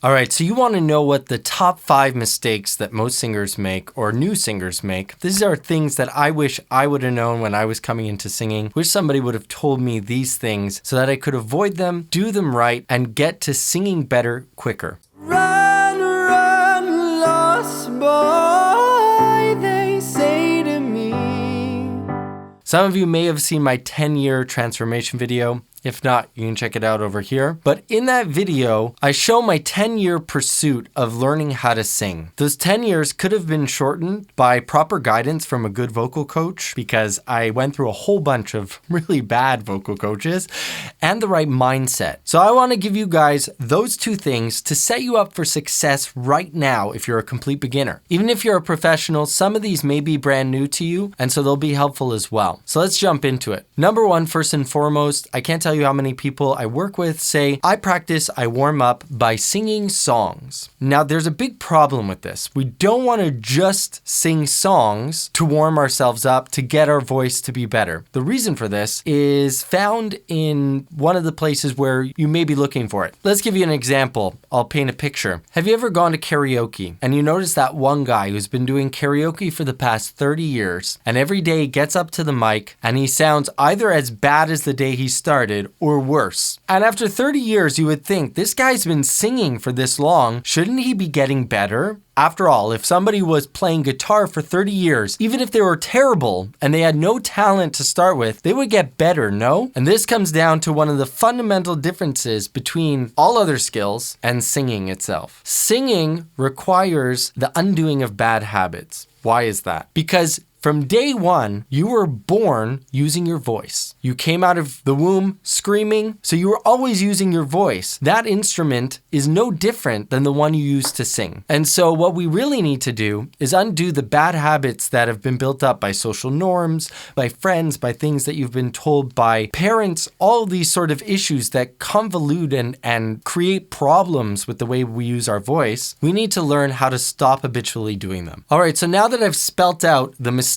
All right, so you want to know what the top 5 mistakes that most singers make or new singers make. These are things that I wish I would have known when I was coming into singing. Wish somebody would have told me these things so that I could avoid them, do them right, and get to singing better quicker. Run, run, lost boy, they say to me. Some of you may have seen my 10-year transformation video. If not, you can check it out over here. But in that video, I show my 10-year pursuit of learning how to sing. Those 10 years could have been shortened by proper guidance from a good vocal coach, because I went through a whole bunch of really bad vocal coaches, and the right mindset. So I want to give you guys those 2 things to set you up for success right now if you're a complete beginner. Even if you're a professional, some of these may be brand new to you, and so they'll be helpful as well. So let's jump into it. Number 1, first and foremost, I can't tell you how many people I work with say, I warm up by singing songs. Now, there's a big problem with this. We don't want to just sing songs to warm ourselves up, to get our voice to be better. The reason for this is found in one of the places where you may be looking for it. Let's give you an example. I'll paint a picture. Have you ever gone to karaoke and you notice that one guy who's been doing karaoke for the past 30 years and every day he gets up to the mic and he sounds either as bad as the day he started or worse. And after 30 years, you would think, this guy's been singing for this long. Shouldn't he be getting better? After all, if somebody was playing guitar for 30 years, even if they were terrible and they had no talent to start with, they would get better, no? And this comes down to one of the fundamental differences between all other skills and singing itself. Singing requires the undoing of bad habits. Why is that? Because from day one, you were born using your voice. You came out of the womb screaming, so you were always using your voice. That instrument is no different than the one you use to sing. And so what we really need to do is undo the bad habits that have been built up by social norms, by friends, by things that you've been told by parents, all these sort of issues that convolute and create problems with the way we use our voice. We need to learn how to stop habitually doing them. All right, so now that I've spelt out the mistake,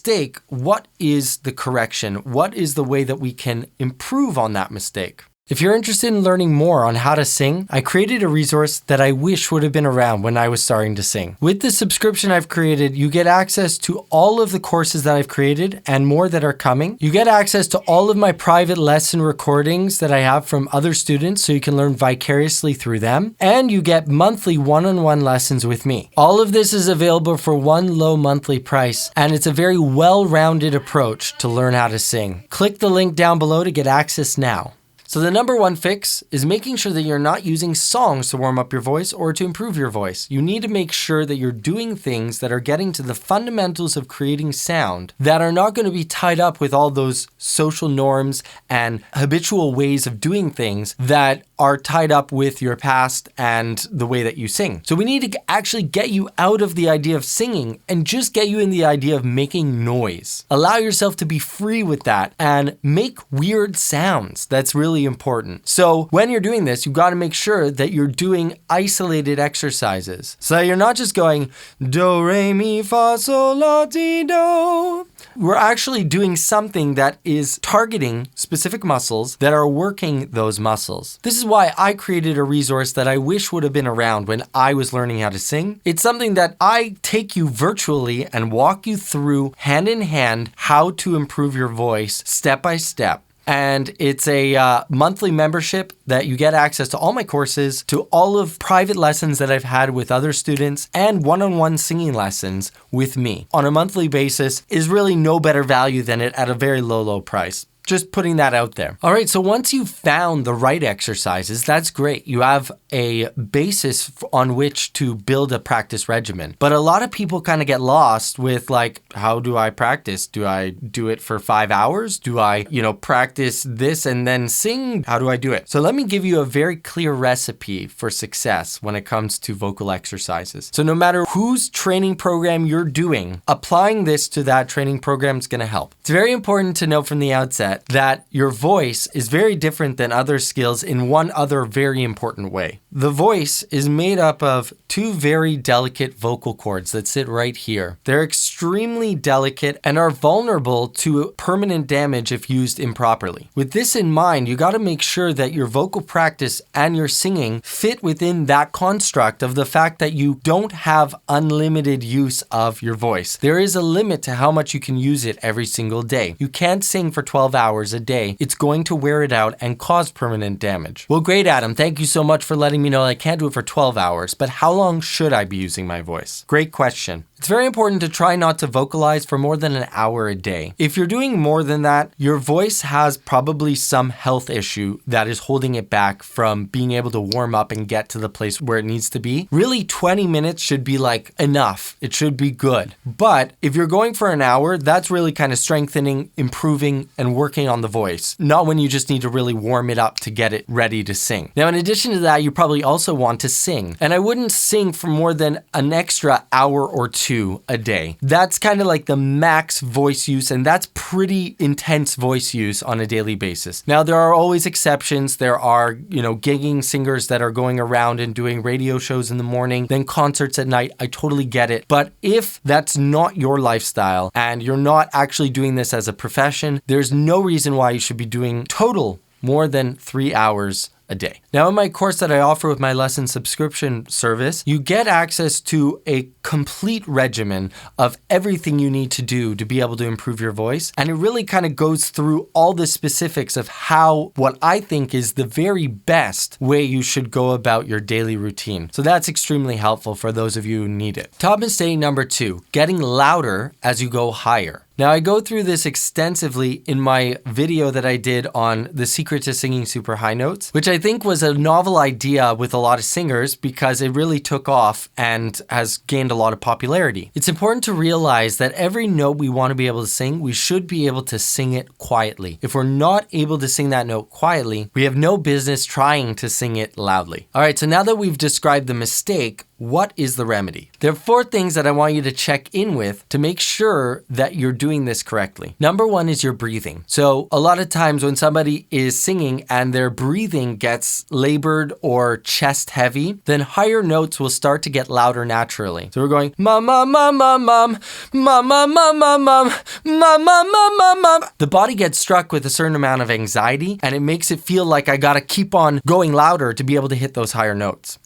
what is the correction? What is the way that we can improve on that mistake? If you're interested in learning more on how to sing, I created a resource that I wish would have been around when I was starting to sing. With the subscription I've created, you get access to all of the courses that I've created and more that are coming. You get access to all of my private lesson recordings that I have from other students so you can learn vicariously through them. And you get monthly one-on-one lessons with me. All of this is available for one low monthly price, and it's a very well-rounded approach to learn how to sing. Click the link down below to get access now. So the number 1 fix is making sure that you're not using songs to warm up your voice or to improve your voice. You need to make sure that you're doing things that are getting to the fundamentals of creating sound that are not going to be tied up with all those social norms and habitual ways of doing things that are tied up with your past and the way that you sing. So we need to actually get you out of the idea of singing and just get you in the idea of making noise. Allow yourself to be free with that and make weird sounds. That's really important. So when you're doing this, you've got to make sure that you're doing isolated exercises. So you're not just going do, re, mi, fa, sol, la, ti, do. We're actually doing something that is targeting specific muscles that are working those muscles. This is why I created a resource that I wish would have been around when I was learning how to sing. It's something that I take you virtually and walk you through hand in hand how to improve your voice step by step. And it's a monthly membership that you get access to all my courses, to all of private lessons that I've had with other students, and one-on-one singing lessons with me on a monthly basis is really no better value than it at a very low price. Just putting that out there. All right, so once you've found the right exercises, that's great. You have a basis on which to build a practice regimen. But a lot of people kind of get lost with like, how do I practice? Do I do it for 5 hours? Do I, practice this and then sing? How do I do it? So let me give you a very clear recipe for success when it comes to vocal exercises. So no matter whose training program you're doing, applying this to that training program is going to help. It's very important to know from the outset that your voice is very different than other skills in one other very important way. The voice is made up of two very delicate vocal cords that sit right here. They're extremely delicate and are vulnerable to permanent damage if used improperly. With this in mind, you got to make sure that your vocal practice and your singing fit within that construct of the fact that you don't have unlimited use of your voice. There is a limit to how much you can use it every single day. You can't sing for 12 hours a day. It's going to wear it out and cause permanent damage. Well, great, Adam. Thank you so much for letting me know I can't do it for 12 hours, but how long should I be using my voice? Great question. It's very important to try not to vocalize for more than an hour a day. If you're doing more than that, your voice has probably some health issue that is holding it back from being able to warm up and get to the place where it needs to be. Really, 20 minutes should be like enough. It should be good. But if you're going for an hour, that's really kind of strengthening, improving, and working on the voice. Not when you just need to really warm it up to get it ready to sing. Now, in addition to that, you probably also want to sing. And I wouldn't sing for more than an extra hour or two a day. That's kind of like the max voice use, and that's pretty intense voice use on a daily basis. Now, there are always exceptions. There are, gigging singers that are going around and doing radio shows in the morning, then concerts at night. I totally get it. But if that's not your lifestyle and you're not actually doing this as a profession, there's no reason why you should be doing total more than 3 hours a day. Now, in my course that I offer with my lesson subscription service, you get access to a complete regimen of everything you need to do to be able to improve your voice. And it really kind of goes through all the specifics of how what I think is the very best way you should go about your daily routine. So that's extremely helpful for those of you who need it. Top mistake number 2, getting louder as you go higher. Now, I go through this extensively in my video that I did on the secret to singing super high notes, which I think was a novel idea with a lot of singers because it really took off and has gained a lot of popularity. It's important to realize that every note we want to be able to sing, we should be able to sing it quietly. If we're not able to sing that note quietly, we have no business trying to sing it loudly. All right, so now that we've described the mistake, what is the remedy? There are 4 things that I want you to check in with to make sure that you're doing this correctly. Number 1 is your breathing. So a lot of times when somebody is singing and their breathing gets labored or chest heavy, then higher notes will start to get louder naturally. So we're going mum mum mum mum mum mum mum mum mum mum mum mum mum mum. The body gets struck with a certain amount of anxiety and it makes it feel like I gotta keep on going louder to be able to hit those higher notes.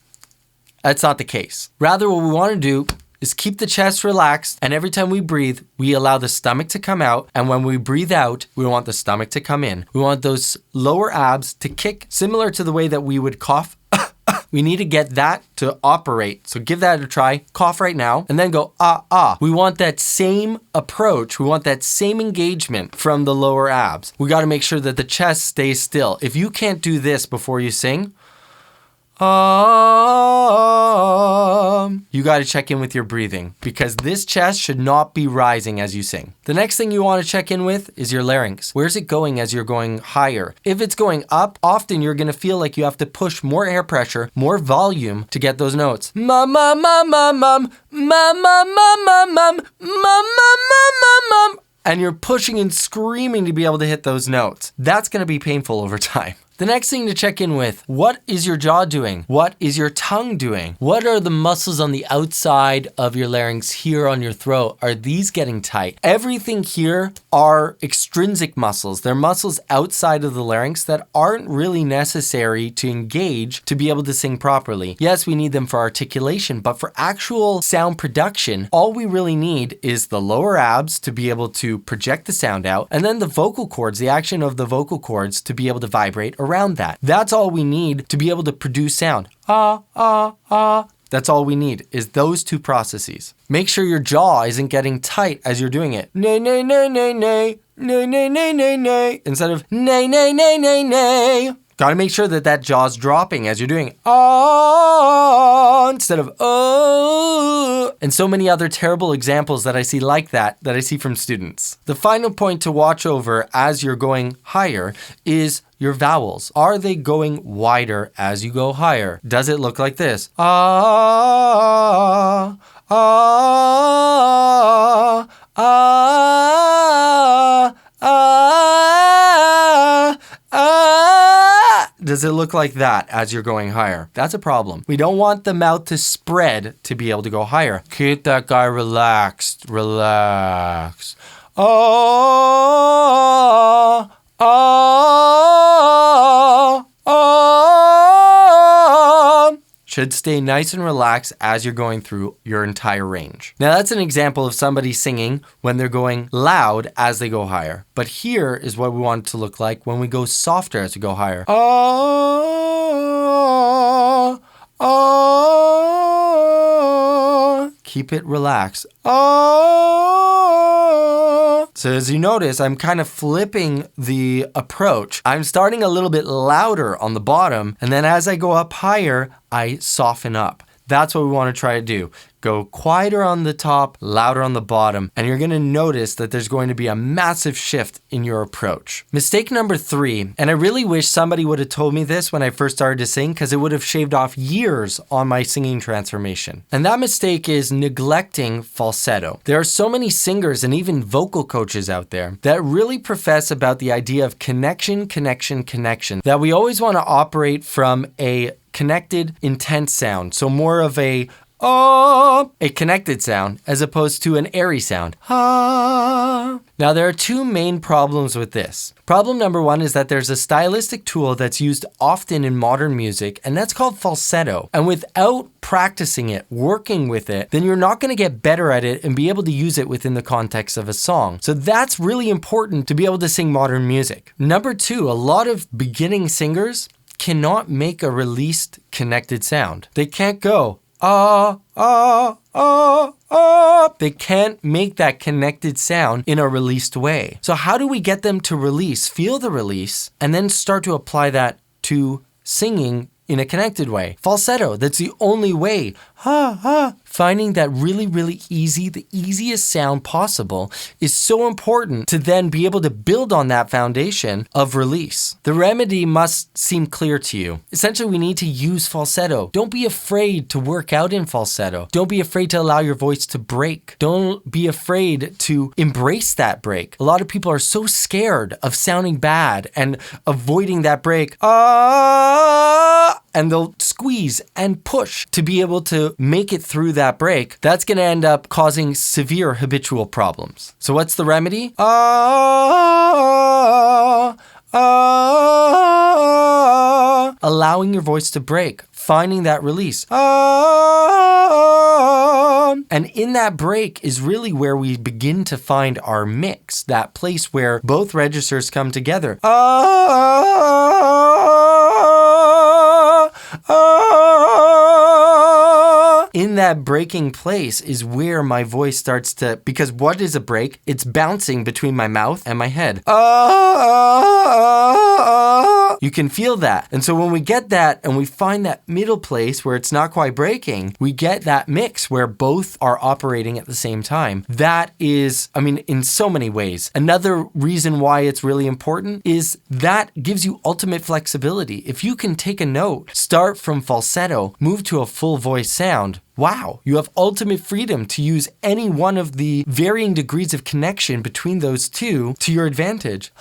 That's not the case. Rather, what we want to do is keep the chest relaxed, and every time we breathe, we allow the stomach to come out, and when we breathe out, we want the stomach to come in. We want those lower abs to kick, similar to the way that we would cough. We need to get that to operate. So give that a try. Cough right now, and then go ah, ah. We want that same approach. We want that same engagement from the lower abs. We got to make sure that the chest stays still. If you can't do this before you sing, you got to check in with your breathing because this chest should not be rising as you sing. The next thing you want to check in with is your larynx. Where's it going as you're going higher? If it's going up, often you're going to feel like you have to push more air pressure, more volume to get those notes. Mum, mum, mum, mum, mum, mum, mum, mum, mum, mum, mum, mum, mum. And you're pushing and screaming to be able to hit those notes. That's going to be painful over time. The next thing to check in with, what is your jaw doing? What is your tongue doing? What are the muscles on the outside of your larynx here on your throat? Are these getting tight? Everything here are extrinsic muscles. They're muscles outside of the larynx that aren't really necessary to engage to be able to sing properly. Yes, we need them for articulation, but for actual sound production, all we really need is the lower abs to be able to project the sound out, and then the vocal cords, the action of the vocal cords to be able to vibrate around that. That's all we need to be able to produce sound. Ah, ah, ah. That's all we need is those 2 processes. Make sure your jaw isn't getting tight as you're doing it. Nay, nay, nay, nay, nay, nay, nay, nay, nay, nay. Instead of nay, nay, nay, nay, nay. Got to make sure that that jaw's dropping as you're doing it. Oh, instead of oh. And so many other terrible examples that I see like that I see from students. The final point to watch over as you're going higher is your vowels. Are they going wider as you go higher? Does it look like this? Ah, ah, ah, ah, ah. does it look like that as you're going higher? That's a problem. We don't want the mouth to spread to be able to go higher. Keep that guy relaxed. Relax. Oh, oh, oh. Should stay nice and relaxed as you're going through your entire range. Now that's an example of somebody singing when they're going loud as they go higher. But here is what we want it to look like when we go softer as we go higher. Oh, oh. Keep it relaxed. Oh. So as you notice, I'm kind of flipping the approach. I'm starting a little bit louder on the bottom, and then as I go up higher, I soften up. That's what we want to try to do. Go quieter on the top, louder on the bottom, and you're going to notice that there's going to be a massive shift in your approach. Mistake number 3, and I really wish somebody would have told me this when I first started to sing, because it would have shaved off years on my singing transformation. And that mistake is neglecting falsetto. There are so many singers and even vocal coaches out there that really profess about the idea of connection, that we always want to operate from a connected, intense sound. So more of a connected sound as opposed to an airy sound. Ah. Now there are 2 main problems with this. Problem number 1 is that there's a stylistic tool that's used often in modern music, and that's called falsetto. And without practicing it, working with it, then you're not going to get better at it and be able to use it within the context of a song. So that's really important to be able to sing modern music. Number 2, a lot of beginning singers cannot make a released connected sound. They can't go, They can't make that connected sound in a released way. So how do we get them to release, feel the release, and then start to apply that to singing in a connected way? Falsetto, that's the only way. Finding that really easy, the easiest sound possible is so important to then be able to build on that foundation of release. The remedy must seem clear to you. Essentially, we need to use falsetto. Don't be afraid to work out in falsetto. Don't be afraid to allow your voice to break. Don't be afraid to embrace that break. A lot of people are so scared of sounding bad and avoiding that break. And they'll squeeze and push to be able to make it through that break. That's going to end up causing severe habitual problems. So what's the remedy? Allowing your voice to break, finding that release. And in that break is really where we begin to find our mix, that place where both registers come together. In that breaking place is where my voice starts to, because what is a break? It's bouncing between my mouth and my head. You can feel that. And so when we get that and we find that middle place where it's not quite breaking, we get that mix where both are operating at the same time. That is, in so many ways. Another reason why it's really important is that gives you ultimate flexibility. If you can take a note, start from falsetto, move to a full voice sound, wow, you have ultimate freedom to use any one of the varying degrees of connection between those two to your advantage.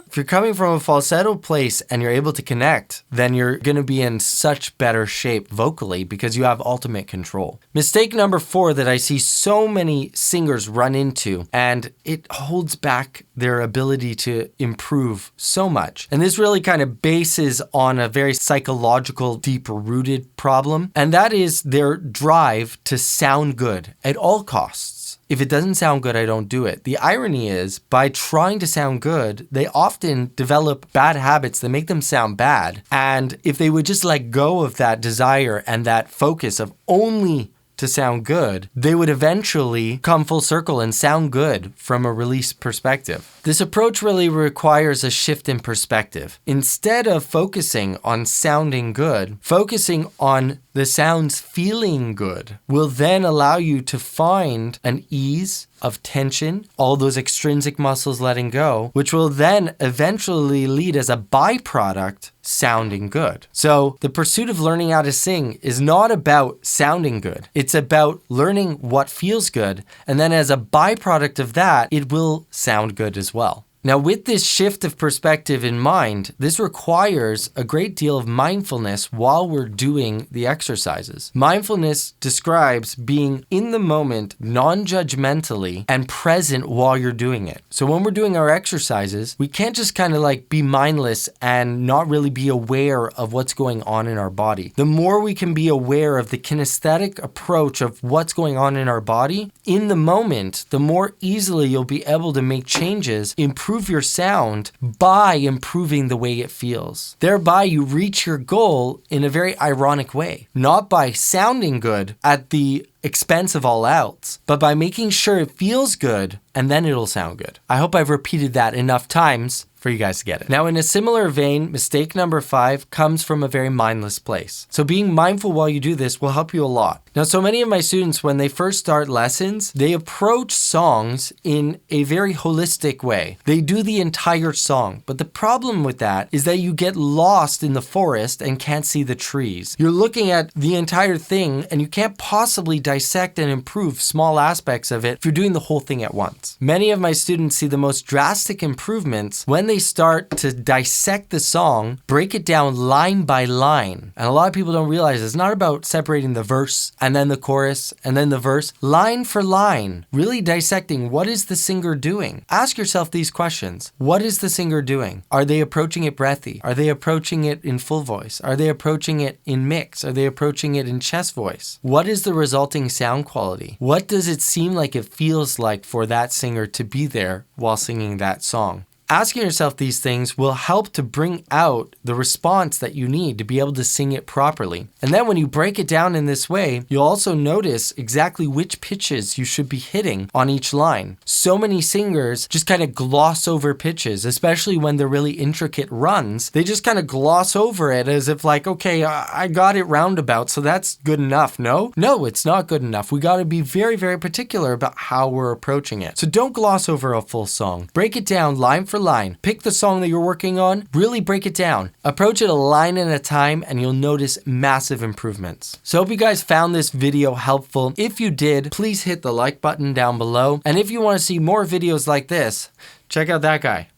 If you're coming from a falsetto place and you're able to connect, then you're going to be in such better shape vocally because you have ultimate control. Mistake number 4 that I see so many singers run into, and it holds back their ability to improve so much. And this really kind of bases on a very psychological, deep-rooted problem, and that is their drive to sound good at all costs. If it doesn't sound good, I don't do it. The irony is, by trying to sound good, they often develop bad habits that make them sound bad. And if they would just let go of that desire and that focus of only to sound good, they would eventually come full circle and sound good from a release perspective. This approach really requires a shift in perspective. Instead of focusing on sounding good, focusing on the sounds feeling good will then allow you to find an ease of tension, all those extrinsic muscles letting go, which will then eventually lead as a byproduct sounding good. So the pursuit of learning how to sing is not about sounding good. It's about learning what feels good. And then as a byproduct of that, it will sound good as well. Now, with this shift of perspective in mind, this requires a great deal of mindfulness while we're doing the exercises. Mindfulness describes being in the moment non-judgmentally and present while you're doing it. So when we're doing our exercises, we can't just kind of like be mindless and not really be aware of what's going on in our body. The more we can be aware of the kinesthetic approach of what's going on in our body in the moment, the more easily you'll be able to make changes, improve your sound by improving the way it feels. Thereby, you reach your goal in a very ironic way, not by sounding good at the expense of all else, but by making sure it feels good, and then it'll sound good. I hope I've repeated that enough times for you guys to get it. Now, in a similar vein, mistake number 5 comes from a very mindless place. So being mindful while you do this will help you a lot. Now, so many of my students, when they first start lessons, they approach songs in a very holistic way. They do the entire song, but the problem with that is that you get lost in the forest and can't see the trees. You're looking at the entire thing and you can't possibly dissect and improve small aspects of it if you're doing the whole thing at once. Many of my students see the most drastic improvements when they start to dissect the song, break it down line by line. And a lot of people don't realize it's not about separating the verse and then the chorus and then the verse, line for line, really dissecting what is the singer doing. Ask yourself these questions. What is the singer doing? Are they approaching it breathy? Are they approaching it in full voice? Are they approaching it in mix? Are they approaching it in chest voice? What is the resulting sound quality? What does it seem like it feels like for that singer to be there while singing that song? Asking yourself these things will help to bring out the response that you need to be able to sing it properly. And then when you break it down in this way, you'll also notice exactly which pitches you should be hitting on each line. So many singers just kind of gloss over pitches, especially when they're really intricate runs. They just kind of gloss over it as if like, okay, I got it roundabout, so that's good enough. No, it's not good enough. We got to be very, very particular about how we're approaching it. So don't gloss over a full song. Break it down line for line. Pick the song that you're working on, really break it down. Approach it a line at a time and you'll notice massive improvements. So I hope you guys found this video helpful. If you did, please hit the like button down below. And if you want to see more videos like this, check out that guy.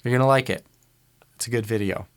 You're gonna like it. It's a good video.